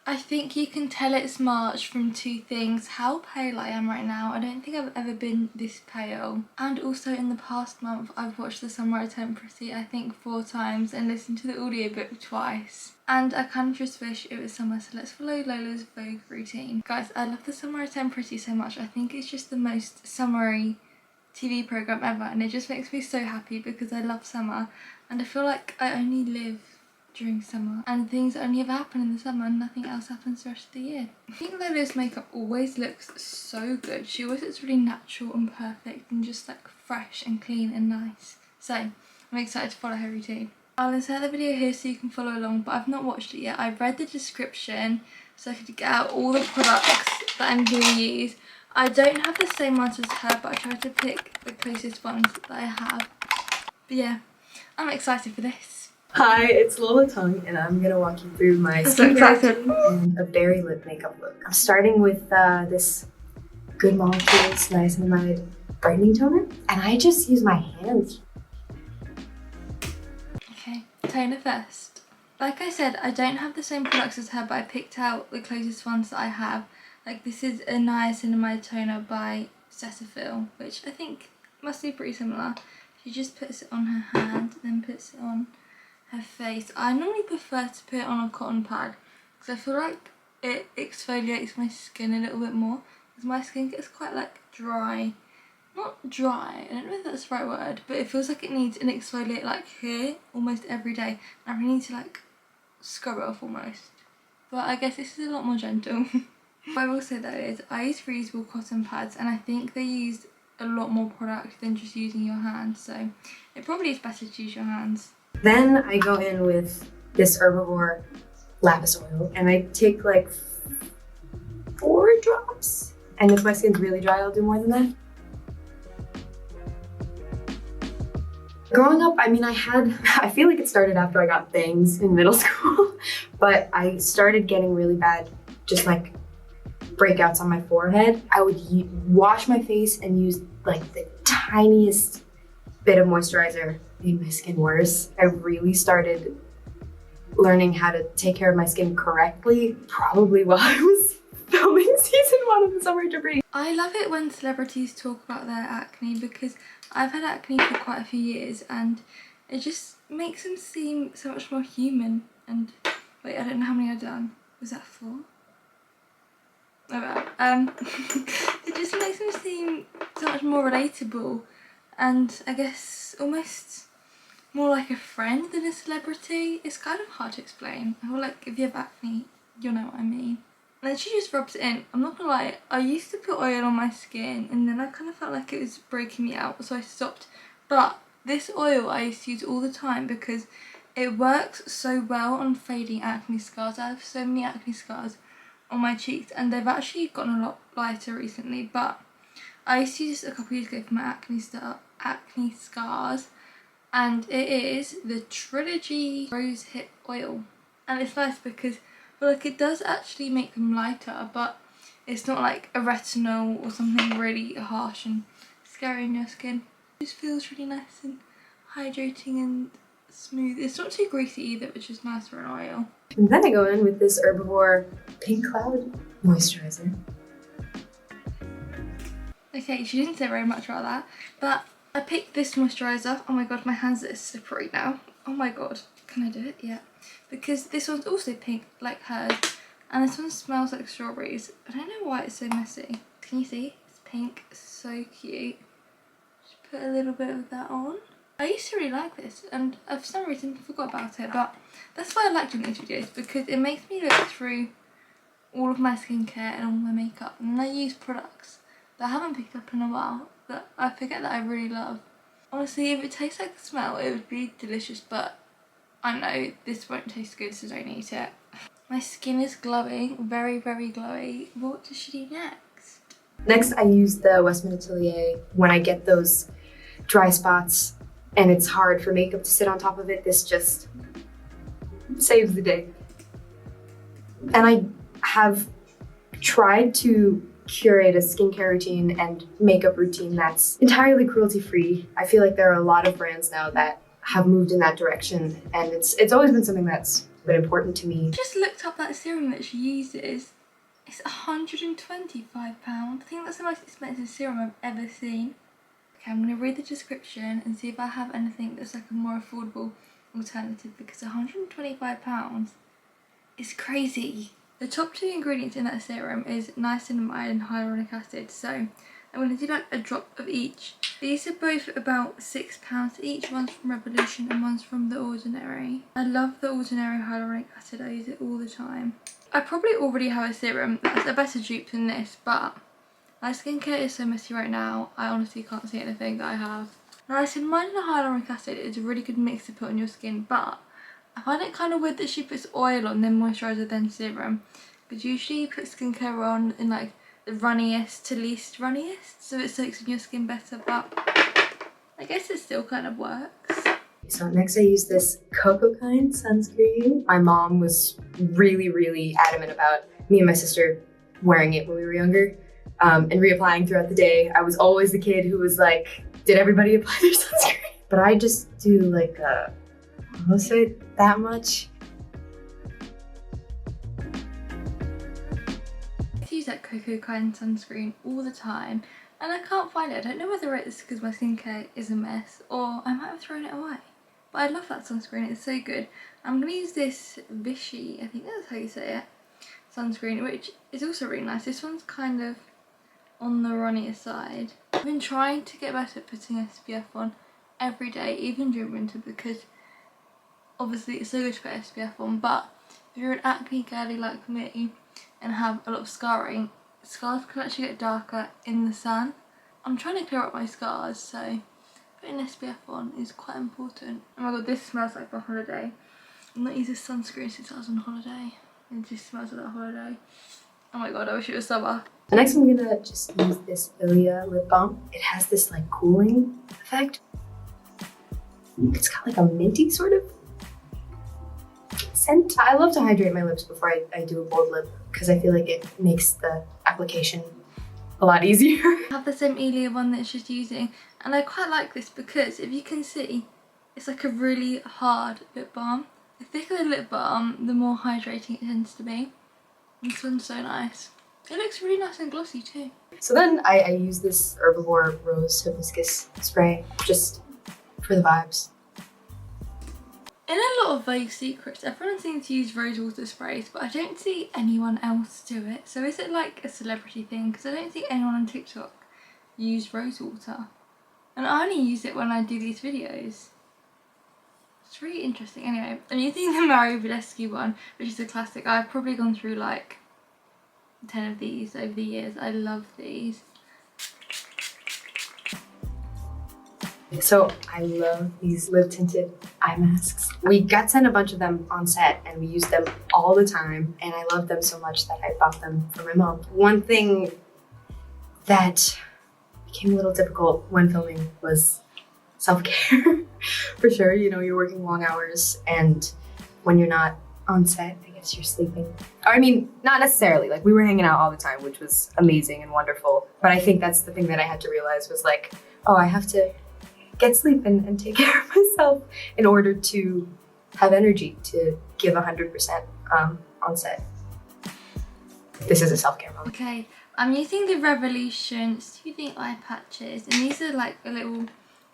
I think you can tell it's March from two things: how pale I am right now. I don't think I've ever been this pale. And also in the past month I've watched The Summer I Turned Pretty I think 4 times and listened to the audiobook twice. And I kind of just wish it was summer, so let's follow Lola's Vogue routine. Guys, I love The Summer I Turned Pretty so much. I think it's just the most summery TV programme ever, and it just makes me so happy because I love summer and I feel like I only live during summer and things only ever happen in the summer and nothing else happens the rest of the year. I think Lola's makeup always looks so good. She always looks really natural and perfect and just like fresh and clean and nice. So I'm excited to follow her routine. I'll insert the video here so you can follow along, but I've not watched it yet. I've read the description so I could get out all the products that I'm going to use. I don't have the same ones as her, but I tried to pick the closest ones that I have. But yeah, I'm excited for this. Hi, it's Lola Tung, and I'm gonna walk you through my skincare routine and a berry lip makeup look. I'm starting with this Good Molecules Niacinamide Brightening Toner, and I just use my hands. Okay, toner first. Like I said, I don't have the same products as her, but I picked out the closest ones that I have. Like this is a niacinamide toner by Cetaphil, which I think must be pretty similar. She just puts it on her hand, then puts it on her face. I normally prefer to put it on a cotton pad because I feel like it exfoliates my skin a little bit more, because my skin gets quite like dry. Not dry, I don't know if that's the right word, but it feels like it needs an exfoliate like here almost every day. I really need to like scrub it off almost. But I guess this is a lot more gentle. What I will say though is I use reusable cotton pads and I think they use a lot more product than just using your hands, so it probably is better to use your hands. Then I go in with this Herbivore lapis oil, and I take like 4 drops. And if my skin's really dry, I'll do more than that. Growing up, I mean, I feel like it started after I got bangs in middle school, but I started getting really bad, just like breakouts on my forehead. I would wash my face and use like the tiniest bit of moisturizer. Made my skin worse. I really started learning how to take care of my skin correctly probably while I was filming season 1 of The Summer I Turned Pretty. I love it when celebrities talk about their acne because I've had acne for quite a few years and it just makes them seem so much more human. And wait, I don't know how many I've done. Was that 4? Oh well. It just makes them seem so much more relatable and I guess almost more like a friend than a celebrity. It's kind of hard to explain. I feel like if you have acne, you'll know what I mean. And then she just rubs it in. I'm not gonna lie, I used to put oil on my skin and then I kind of felt like it was breaking me out, so I stopped. But this oil I used to use all the time because it works so well on fading acne scars. I have so many acne scars on my cheeks and they've actually gotten a lot lighter recently, but I used to use this a couple years ago for my acne scars. And it is the Trilogy Rose Hip Oil. And it's nice because I feel like it does actually make them lighter, but it's not like a retinol or something really harsh and scary in your skin. It just feels really nice and hydrating and smooth. It's not too greasy either, which is nice for an oil. And then I go in with this Herbivore Pink Cloud Moisturizer. Okay, she didn't say very much about that, but I picked this moisturiser. Oh my god, my hands are slippery now. Oh my god, can I do it? Yeah. Because this one's also pink like hers, and this one smells like strawberries. I don't know why it's so messy. Can you see? It's pink, so cute. Just put a little bit of that on. I used to really like this, and for some reason I forgot about it, but that's why I like doing these videos, because it makes me look through all of my skincare and all my makeup, and then I use products that I haven't picked up in a while, that I forget that I really love. Honestly, if it tastes like the smell, it would be delicious, but I know this won't taste good, so don't eat it. My skin is glowing, very, very glowy. What does she do next? Next, I use the Westman Atelier when I get those dry spots and it's hard for makeup to sit on top of it. This just saves the day. And I have tried to curate a skincare routine and makeup routine that's entirely cruelty-free. I feel like there are a lot of brands now that have moved in that direction, and it's always been something that's been important to me. I just looked up that serum that she uses. It's £125. I think that's the most expensive serum I've ever seen. Okay, I'm going to read the description and see if I have anything that's like a more affordable alternative, because £125 is crazy. The top 2 ingredients in that serum is niacinamide and hyaluronic acid, so I'm going to do like a drop of each. These are both about £6 each. One's from Revolution and one's from The Ordinary. I love The Ordinary hyaluronic acid, I use it all the time. I probably already have a serum that's a better dupe than this, but my skincare is so messy right now, I honestly can't see anything that I have. Niacinamide and hyaluronic acid is a really good mix to put on your skin, but I find it kind of weird that she puts oil on, then moisturiser, then serum. Because usually you put skincare on in like the runniest to least runniest, so it soaks in your skin better, but I guess it still kind of works. So next I use this Cocoa Kind sunscreen. My mom was really adamant about me and my sister wearing it when we were younger, and reapplying throughout the day. I was always the kid who was like, did everybody apply their sunscreen? But I just do like almost that much. I use that Cocoa Kind sunscreen all the time and I can't find it. I don't know whether it's because my skincare is a mess or I might have thrown it away. But I love that sunscreen, it's so good. I'm going to use this Vichy, I think that's how you say it, sunscreen, which is also really nice. This one's kind of on the runnier side. I've been trying to get better at putting SPF on every day, even during winter, because obviously it's so good to put SPF on, but if you're an acne girly like me and have a lot of scarring, scars can actually get darker in the sun. I'm trying to clear up my scars, so putting SPF on is quite important. Oh my god, this smells like a holiday. I've not used this sunscreen since I was on holiday. It just smells like a holiday. Oh my god, I wish it was summer. Next I'm gonna just use this Heyyyy lip balm. It has this like cooling effect. It's got like a minty sort of scent. I love to hydrate my lips before I do a bold lip because I feel like it makes the application a lot easier. I have the same Elia one that she's using, and I quite like this because if you can see, it's like a really hard lip balm. The thicker the lip balm, the more hydrating it tends to be. This one's so nice. It looks really nice and glossy too. So then I use this Herbivore Rose Hibiscus spray just for the vibes. In a lot of Vogue secrets, everyone seems to use rose water sprays, but I don't see anyone else do it. So is it like a celebrity thing? Because I don't see anyone on TikTok use rose water. And I only use it when I do these videos. It's really interesting. Anyway, I'm using the Mario Badescu one, which is a classic. I've probably gone through like 10 of these over the years. I love these. So I love these lip tinted eye masks. We got sent a bunch of them on set and we use them all the time, and I love them so much that I bought them for my mom. One thing that became a little difficult when filming was self-care. For sure, you know, you're working long hours, and when you're not on set, I guess you're sleeping. I mean, not necessarily, like we were hanging out all the time, which was amazing and wonderful. But I think that's the thing that I had to realize was like, oh, I have to get sleep and take care of myself in order to have energy to give 100% on set. This is a self-care moment. Okay, I'm using the Revolution Soothing Eye Patches, and these are like a little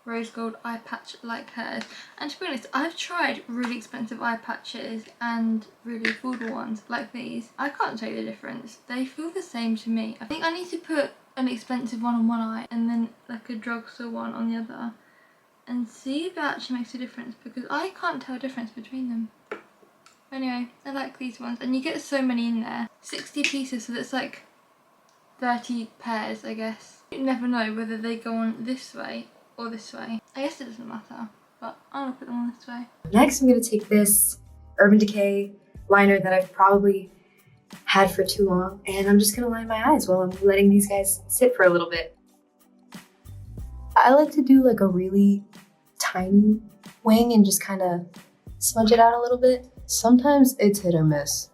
rose gold eye patch like hers. And to be honest, I've tried really expensive eye patches and really affordable ones like these. I can't tell you the difference. They feel the same to me. I think I need to put an expensive one on one eye and then like a drugstore one on the other, and see if it actually makes a difference, because I can't tell a difference between them. Anyway, I like these ones, and you get so many in there. 60 pieces, so that's like 30 pairs, I guess. You never know whether they go on this way or this way. I guess it doesn't matter, but I'm gonna put them on this way. Next, I'm gonna take this Urban Decay liner that I've probably had for too long, and I'm just gonna line my eyes while I'm letting these guys sit for a little bit. I like to do like a really tiny wing and just kind of smudge it out a little bit. Sometimes it's hit or miss.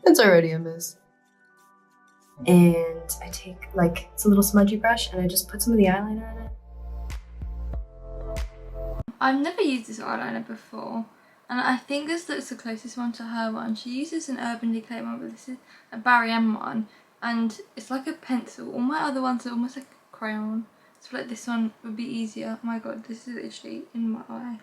It's already a miss. And I take like, it's a little smudgy brush and I just put some of the eyeliner in it. I've never used this eyeliner before. And I think this looks the closest one to her one. She uses an Urban Decay one, but this is a Barry M one. And it's like a pencil. All my other ones are almost like a crayon. So I feel like this one would be easier. Oh my god, this is literally in my eye.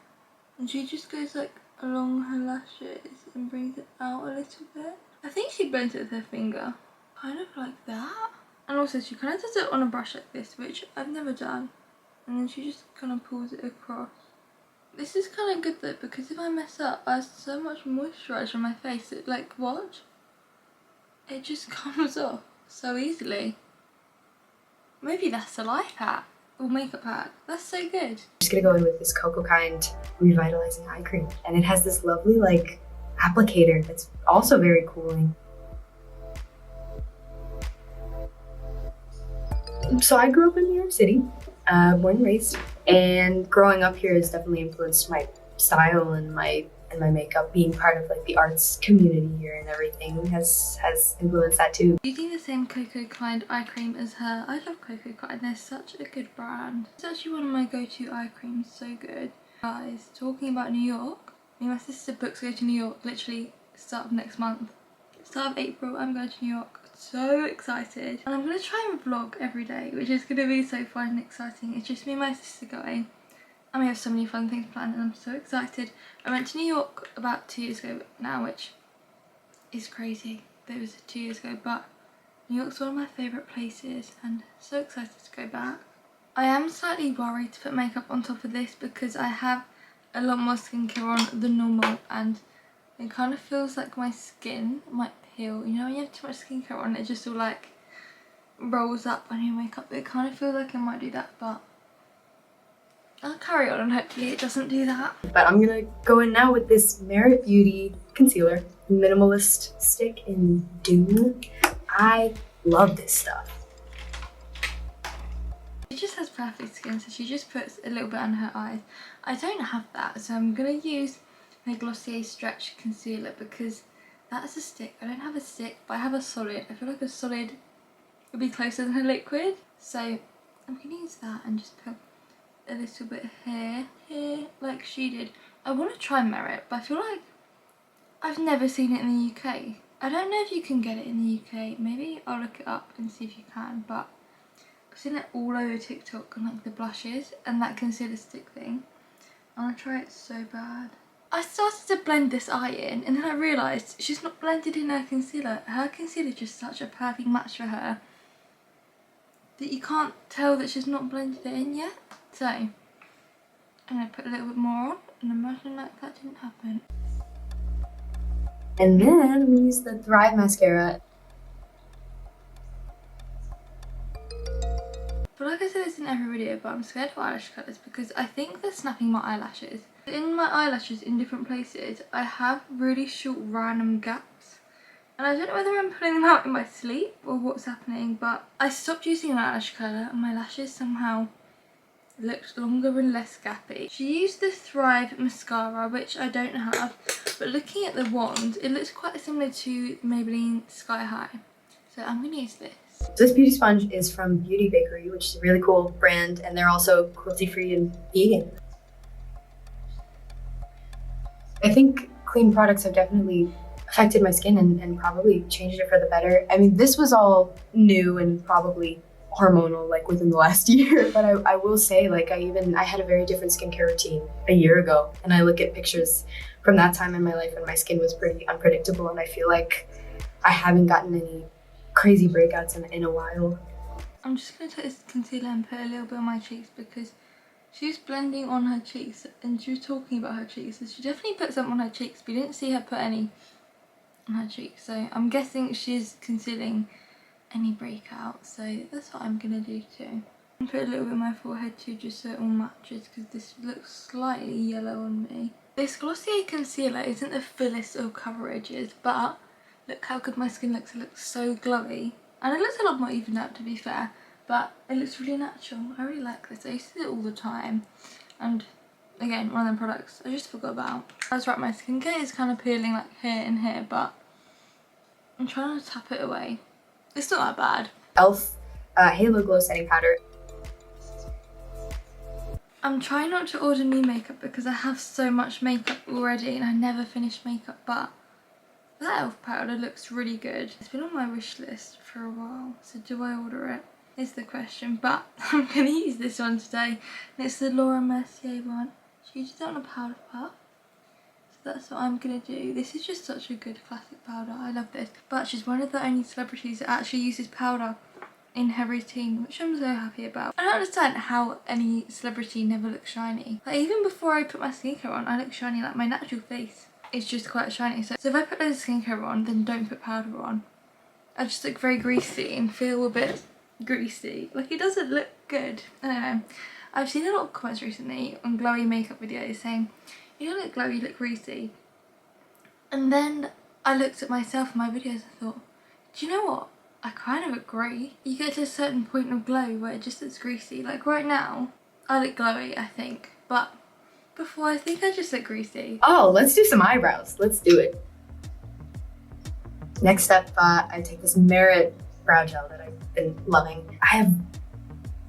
And she just goes like along her lashes and brings it out a little bit. I think she blends it with her finger. Kind of like that. And also she kind of does it on a brush like this, which I've never done. And then she just kind of pulls it across. This is kind of good though, because if I mess up, I have so much moisturiser on my face that, like, watch, it just comes off so easily. Maybe that's a life hack or makeup hack. That's so good. I'm just gonna go in with this Cocoa Kind Revitalizing Eye Cream, and it has this lovely like applicator that's also very cooling. So I grew up in New York City, born and raised, and growing up here has definitely influenced my style and my makeup. Being part of like the arts community here and everything has influenced that too. Using the same Cocoa Kind eye cream as her. I love Cocoa Kind, they're such a good brand. It's actually one of my go-to eye creams, so good. Guys, talking about New York, me and my sister books go to New York literally start of next month. Start of April, I'm going to New York. So excited. And I'm going to try and vlog every day, which is going to be so fun and exciting. It's just me and my sister going. And we have so many fun things planned and I'm so excited. I went to New York about 2 years ago now, which is crazy that it was 2 years ago, but New York's one of my favourite places and so excited to go back. I am slightly worried to put makeup on top of this because I have a lot more skincare on than normal and it kind of feels like my skin might peel. You know when you have too much skincare on, it just all like rolls up on your makeup. It kind of feels like it might do that, but I'll carry on and hopefully it doesn't do that. But I'm gonna go in now with this Merit Beauty concealer, minimalist stick in Dune. I love this stuff. She just has perfect skin, so she just puts a little bit on her eyes. I don't have that, so I'm gonna use my Glossier Stretch Concealer because that's a stick. I don't have a stick, but I have a solid. I feel like a solid would be closer than a liquid, so I'm gonna use that and just put a little bit here, like she did. I want to try Merit, but I feel like I've never seen it in the UK. I don't know if you can get it in the UK. Maybe I'll look it up and see if you can, but I've seen it all over TikTok and like the blushes and that concealer stick thing. I want to try it so bad. I started to blend this eye in and then I realised she's not blended in her concealer. Her concealer is just such a perfect match for her that you can't tell that she's not blended it in yet. So, I'm going to put a little bit more on and imagine like that didn't happen. And then we use the Thrive mascara. But like I said this in every video, but I'm scared of eyelash colours because I think they're snapping my eyelashes. In my eyelashes in different places, I have really short random gaps. And I don't know whether I'm pulling them out in my sleep or what's happening, but I stopped using an eyelash colour and my lashes somehow looked longer and less gappy. She used the Thrive mascara, which I don't have, but looking at the wand, it looks quite similar to Maybelline Sky High. So I'm going to use this. So this beauty sponge is from Beauty Bakery, which is a really cool brand, and they're also cruelty-free and vegan. I think clean products have definitely affected my skin and probably changed it for the better. I mean, this was all new and probably hormonal like within the last year, but I will say like I had a very different skincare routine a year ago, and I look at pictures from that time in my life and my skin was pretty unpredictable, and I feel like I haven't gotten any crazy breakouts in a while. I'm just going to take this concealer and put a little bit on my cheeks because she's blending on her cheeks and she was talking about her cheeks, so she definitely put some on her cheeks, but you didn't see her put any on her cheeks, so I'm guessing she's concealing any breakout, so that's what I'm gonna do too. And put a little bit on my forehead too, just so it all matches, because this looks slightly yellow on me. This Glossier concealer isn't the fullest of coverages, but look how good my skin looks. It looks so glowy, and it looks a lot more evened out to be fair, but it looks really natural. I really like this. I used to do it all the time, and again, one of them products I just forgot about. I was right, my skincare is kind of peeling like here and here, but I'm trying to tap it away. It's not that bad. e.l.f. Halo Glow Setting Powder. I'm trying not to order new makeup because I have so much makeup already and I never finish makeup, but that e.l.f. powder looks really good. It's been on my wish list for a while, so do I order it? Is the question, but I'm going to use this one today. And it's the Laura Mercier one. She uses it on a powder puff. So that's what I'm going to do. This is just such a good classic powder. I love this. But she's one of the only celebrities that actually uses powder in her routine, which I'm so happy about. I don't understand how any celebrity never looks shiny. Like, even before I put my skincare on, I look shiny. Like, my natural face is just quite shiny. So if I put loads of skincare on, then don't put powder on, I just look very greasy and feel a bit greasy. Like, it doesn't look good. I don't know. I've seen a lot of comments recently on glowy makeup videos saying, you don't look glowy, you look greasy. And then I looked at myself in my videos and thought, do you know what? I kind of agree. You get to a certain point of glow where it just looks greasy. Like right now, I look glowy, I think. But before, I think I just look greasy. Oh, let's do some eyebrows. Let's do it. Next up, I take this Merit brow gel that I've been loving. I have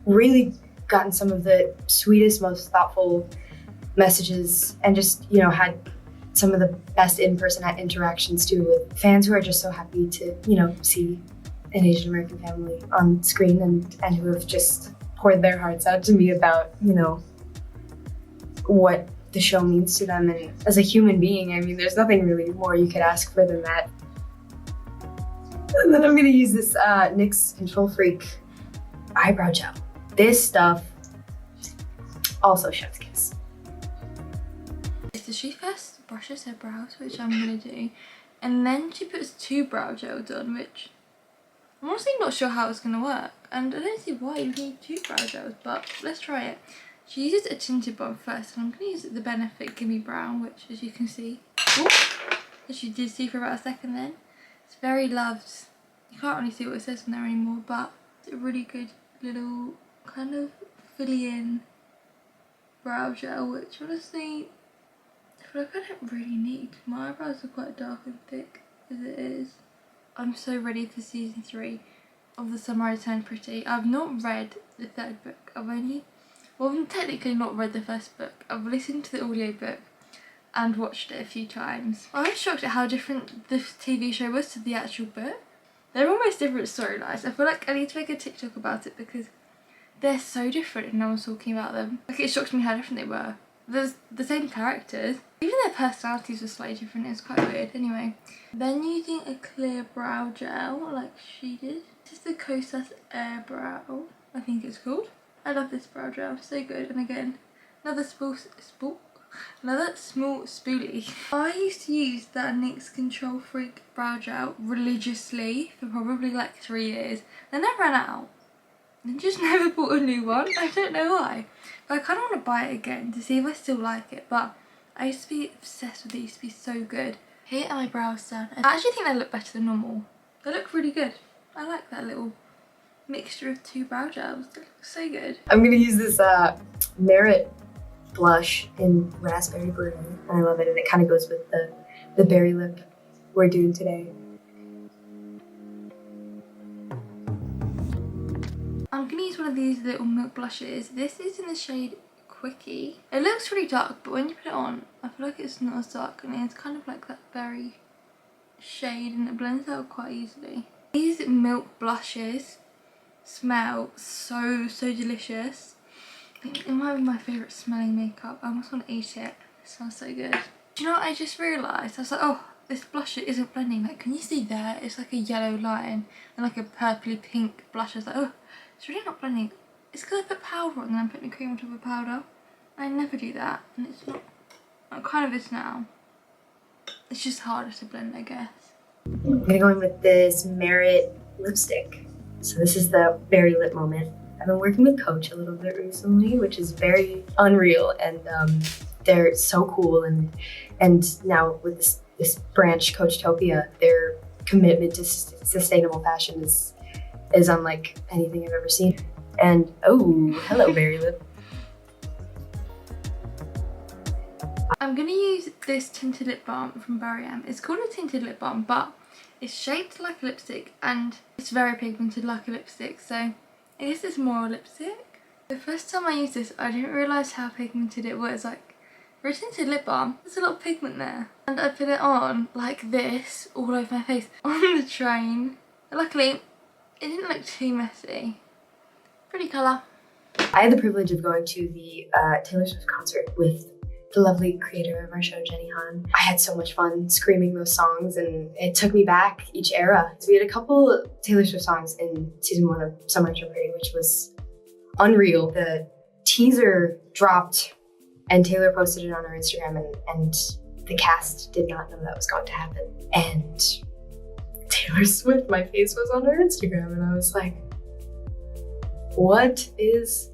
really gotten some of the sweetest, most thoughtful messages and just, you know, had some of the best in-person interactions too with fans who are just so happy to, you know, see an Asian American family on screen and who have just poured their hearts out to me about, you know, what the show means to them. And as a human being, I mean, there's nothing really more you could ask for than that. And then I'm gonna use this NYX Control Freak eyebrow gel. This stuff, also chef's kiss. So she first brushes her brows, which I'm gonna do, and then she puts 2 brow gels on, which I'm honestly not sure how it's gonna work, and I don't see why you need 2 brow gels, but let's try it. She uses a tinted one first, and I'm gonna use the Benefit Gimme Brown, which, as you can see, as you did see for about a second then, it's very loved. You can't really see what it says on there anymore, but it's a really good little kind of fill-in brow gel, which honestly I feel like I don't really need. My eyebrows are quite dark and thick as it is. I'm so ready for season 3 of The Summer I Turned Pretty. I've not read the 3rd book. I've technically not read the 1st book. I've listened to the audiobook and watched it a few times. I was shocked at how different the TV show was to the actual book. They're almost different storylines. I feel like I need to make a TikTok about it because they're so different and no one's talking about them. Like, it shocked me how different they were. There's the same characters. Even their personalities were slightly different. It's quite weird. Anyway, then using a clear brow gel like she did. This is the Kosas Air Brow, I think it's called. I love this brow gel, so good. And again, another small spoolie. I used to use that NYX Control Freak brow gel religiously for probably like 3 years. Then I ran out and just never bought a new one. I don't know why. But I kind of want to buy it again to see if I still like it. But I used to be obsessed with these. They used to be so good. Here are my brows done. I actually think they look better than normal. They look really good. I like that little mixture of 2 brow gels. They look so good. I'm gonna use this Merit blush in Raspberry Blue, and I love it, and it kind of goes with the berry lip we're doing today. I'm gonna use one of these little milk blushes. This is in the shade Quickie. It looks really dark, but when you put it on, I feel like it's not as dark, and it's kind of like that berry shade, and it blends out quite easily. These milk blushes smell so delicious. I think it might be my favourite smelling makeup. I almost want to eat it. It smells so good. Do you know what I just realised? I was like, oh, this blush isn't blending. Like, can you see there? It's like a yellow line and like a purpley pink blush. I was like, oh, it's really not blending. It's because I put powder on and then I'm putting cream on top of powder. I never do that, and it's not. It kind of is now. It's just harder to blend, I guess. I'm gonna go in with this Merit lipstick. So this is the berry lip moment. I've been working with Coach a little bit recently, which is very unreal, and they're so cool. And now with this branch, Coachtopia, their commitment to sustainable fashion is unlike anything I've ever seen. And oh, hello, berry lip. I'm gonna use this tinted lip balm from Barry M. It's called a tinted lip balm, but it's shaped like a lipstick and it's very pigmented like a lipstick, so I guess it's more a lipstick. The first time I used this, I didn't realise how pigmented it was. Like, for a tinted lip balm, there's a lot of pigment there. And I put it on like this, all over my face, on the train. Luckily, it didn't look too messy. Pretty colour. I had the privilege of going to the Taylor Swift concert with the lovely creator of our show, Jenny Han. I had so much fun screaming those songs, and it took me back each era. So we had a couple Taylor Swift songs in season 1 of Summer So Pretty, which was unreal. The teaser dropped and Taylor posted it on her Instagram, and the cast did not know that was going to happen. And Taylor Swift, my face was on her Instagram, and I was like, what is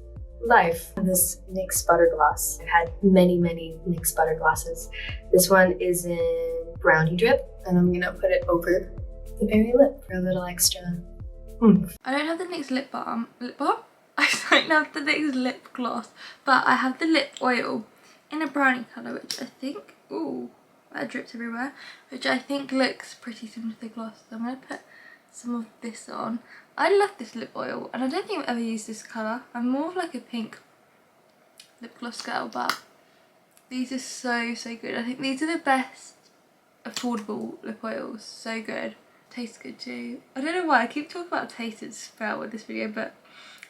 life? This NYX Butter Gloss. I've had many NYX Butter Glosses. This one is in Brownie Drip, and I'm gonna put it over the berry lip for a little extra oomph. I don't have the NYX lip balm? I don't have the NYX lip gloss, but I have the lip oil in a brownie colour, which I think, ooh, that dripped everywhere, which I think looks pretty similar to the gloss. So I'm gonna put some of this on. I love this lip oil, and I don't think I've ever used this colour. I'm more of like a pink lip gloss girl, but these are so good. I think these are the best affordable lip oils. So good. Tastes good too. I don't know why I keep talking about taste and smell with this video, but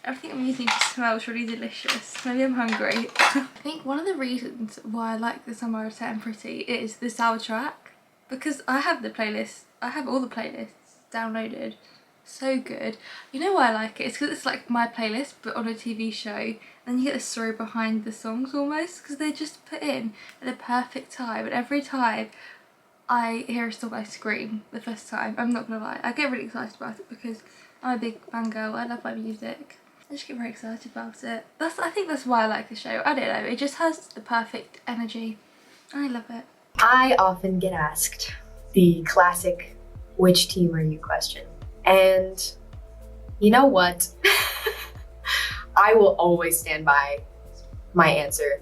everything I'm using just smells really delicious. Maybe I'm hungry. I think one of the reasons why I like the Summer So Pretty is the soundtrack, because I have the playlist. I have all the playlists downloaded. So good. You know why I like it? It's because it's like my playlist but on a TV show, and you get the story behind the songs almost, because they're just put in at the perfect time, and every time I hear a song I scream the first time. I'm not gonna lie, I get really excited about it because I'm a big fangirl. I love my music. I just get very excited about it. I think that's why I like the show. I don't know, it just has the perfect energy. I love it. I often get asked the classic "which team are you" question. And you know what? I will always stand by my answer,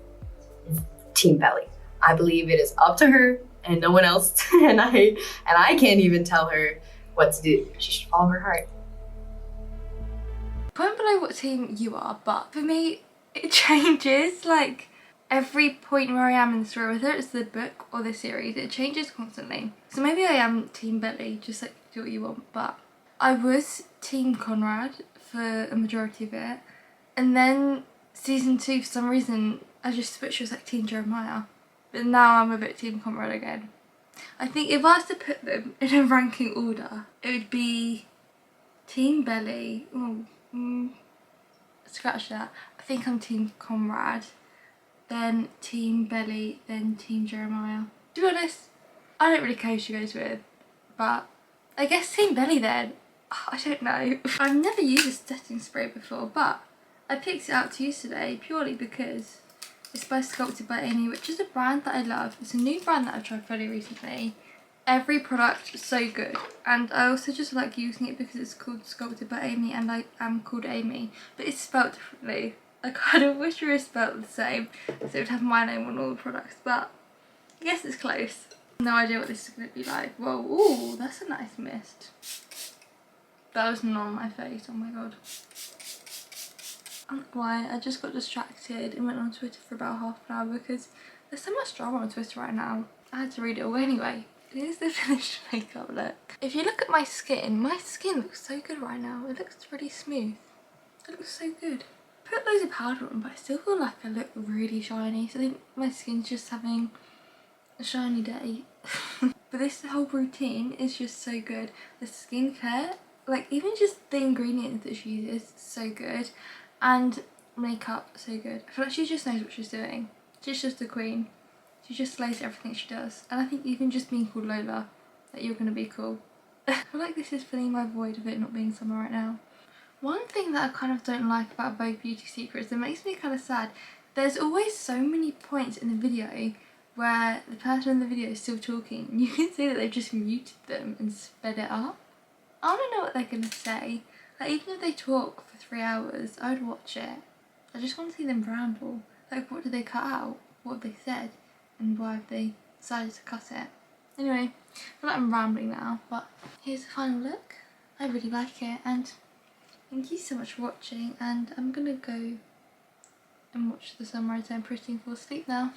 Team Belly. I believe it is up to her and no one else, and I can't even tell her what to do. She should follow her heart. Comment below what team you are, but for me, it changes like every point where I am in the story, whether it's the book or the series, it changes constantly. So maybe I am Team Belly, just like do what you want, but I was Team Conrad for a majority of it, and then season 2 for some reason I just switched, was like Team Jeremiah, but now I'm a bit Team Conrad again. I think if I was to put them in a ranking order, it would be Team Belly. Scratch that. I think I'm Team Conrad, then Team Belly, then Team Jeremiah. To be honest, I don't really care who she goes with, but I guess Team Belly then. I don't know. I've never used a setting spray before, but I picked it out to use today purely because it's by Sculpted by Amy, which is a brand that I love. It's a new brand that I've tried fairly recently. Every product is so good, and I also just like using it because it's called Sculpted by Amy and I am called Amy, but it's spelled differently. I kind of wish it was spelled the same so it would have my name on all the products, but I guess it's close. No idea what this is going to be like. Whoa, ooh, that's a nice mist. That was not on my face, oh my god. I'm not lying, I just got distracted and went on Twitter for about half an hour because there's so much drama on Twitter right now. I had to read it all anyway. Here's the finished makeup look. If you look at my skin looks so good right now. It looks really smooth. It looks so good. I put loads of powder on, but I still feel like I look really shiny. So I think my skin's just having a shiny day. But this whole routine is just so good. The skincare, like even just the ingredients that she uses, so good. And makeup, so good. I feel like she just knows what she's doing. She's just a queen. She just slays everything she does. And I think even just being called Lola, that you're gonna be cool. I feel like this is filling my void of it not being summer right now. One thing that I kind of don't like about Vogue Beauty Secrets that makes me kind of sad, there's always so many points in the video where the person in the video is still talking and you can see that they've just muted them and sped it up. I want to know what they're gonna say. Like even if they talk for 3 hours, I would watch it. I just want to see them ramble. Like what did they cut out? What have they said? And why have they decided to cut it? Anyway, I feel like I'm rambling now, but here's the final look. I really like it, and thank you so much for watching, and I'm gonna go and watch the sunrise. I'm pretty and fall asleep now.